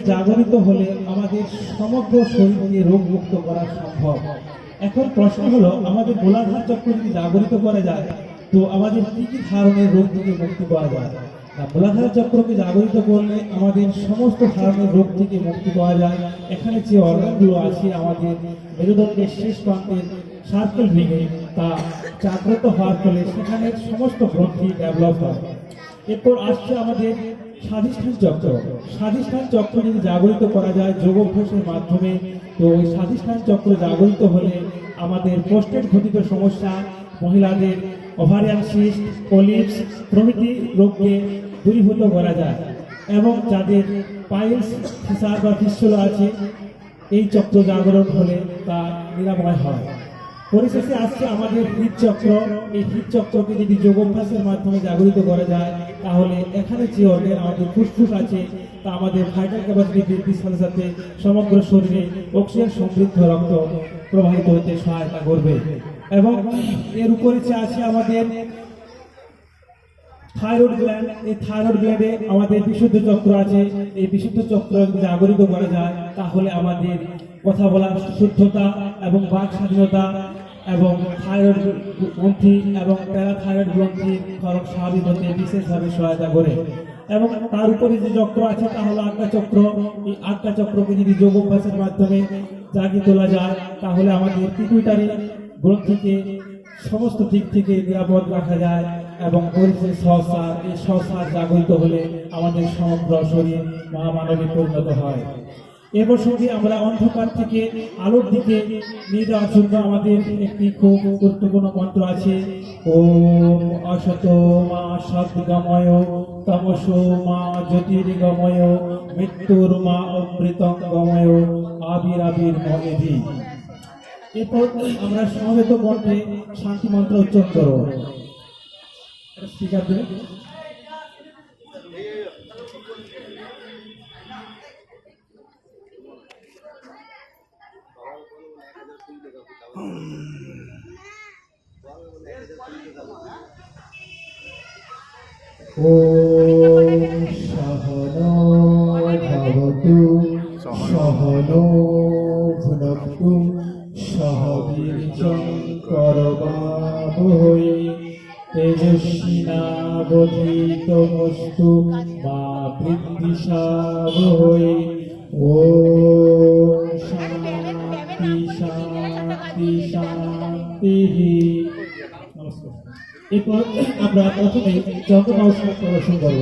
জাগরিত হলে আমাদের সমগ্র শরীরকে রোগ মুক্ত করা সম্ভব। এখন প্রশ্ন হলো, আমাদের মূলাধার চক্র যদি জাগরিত করা যায় তো আমাদের কি কি ধরনের রোগ থেকে মুক্তি পাওয়া যায়? মূলাধার চক্রকে জাগরিত করলে আমাদের সমস্ত ধরনের রোগ থেকে মুক্তি পাওয়া যায়। এখানে যে অর্গানগুলো আছে আমাদের মেরুদণ্ডের শেষ প্রান্তের সার্কেল ভেঙে তা জাগ্রত হওয়ার ফলে সেখানে সমস্ত গ্রন্থি ডেভেলপ হয়। এরপর আসছে আমাদের স্বাধিষ্ঠান চক্র। স্বাধিষ্ঠান চক্র যদি জাগরিত করা যায় যোগ অভ্যাসের মাধ্যমে, তো ওই স্বাধিষ্ঠান চক্র জাগরিত হলে আমাদের প্রোস্টেট ঘটিত সমস্যা, মহিলাদের ওভারিয়ান সিস্ট, পলিপস প্রভৃতি রোগকে দূরীভূত করা যায়। এবং যাদের পাইলস, ফিসার বা ফিস্টুলা আছে, এই চক্র জাগরণ হলে তা নিরাময় হয়। পরিশেষে আসছে আমাদের হৃদচক্র। এই হৃদচক্রকে যদি যোগ অভ্যাসের মাধ্যমে জাগরিত করা যায় তাহলে এখানে যে অর্গান আমাদের ফুসফুস আছে তা আমাদের ভাইটাল ক্যাপাসিটি বৃদ্ধির সাথে সাথে সমগ্র শরীরে অক্সিজেন সমৃদ্ধ রক্ত প্রবাহিত হতে সহায়তা করবে। এবং এর উপরে আছে আমাদের থাইরয়েড গ্ল্যান্ড। এই থাইরয়েড গ্ল্যান্ডে আমাদের বিশুদ্ধ চক্র আছে। এই বিশুদ্ধ চক্র যদি জাগরিত করা যায় তাহলে আমাদের কথা বলার শুদ্ধতা এবং বাক স্বাধীনতা এবং থাইরয়েড গ্রন্থি এবং প্যারাথাইরয়েড গ্রন্থির খরচ স্বাভাবিক হতে বিশেষভাবে সহায়তা করে। এবং তার উপরে যে চক্র আছে তা হলো আজ্ঞা চক্র। এই আজ্ঞা চক্রকে যদি যোগ অভ্যাসের মাধ্যমে জাগিয়ে তোলা যায় তাহলে আমাদের পিটুইটারি গ্রন্থিকে সমস্ত দিক থেকে নিরাপদ রাখা যায়। এবং পরিশেষে সহসার, এই সহসার জাগরিত হলে আমাদের সমগ্র শরীর মহামানবে পরিণত হয়। এ প্রসঙ্গে আমরা অন্ধকার থেকে আলোর দিকে নিয়ে যাওয়ার জন্য আমাদের একটি খুব গুরুত্বপূর্ণ মন্ত্র আছে। ওম অসতো মা সদ্গময় তমসো মা জ্যোতির্গময় মৃত্যুর মা অমৃতঙ্গময় আবিরাবির মমেধি। এরপর আমরা সমবেত কণ্ঠে শান্তি মন্ত্র উচ্চারণ করব। স্পিকার দেবে। ওম সহনো ভবতু সহনো ভুনক্তু সহ বীর্যং করবাবহৈ তেজস্বিনাবধীতমস্তু মা বিদ্বিষাবহৈ। ওম শান্তি শান্তি শান্তি। নমস্কার। এরপর আমরা প্রথমে চন্দ্র নমস্কার প্রদর্শন করব।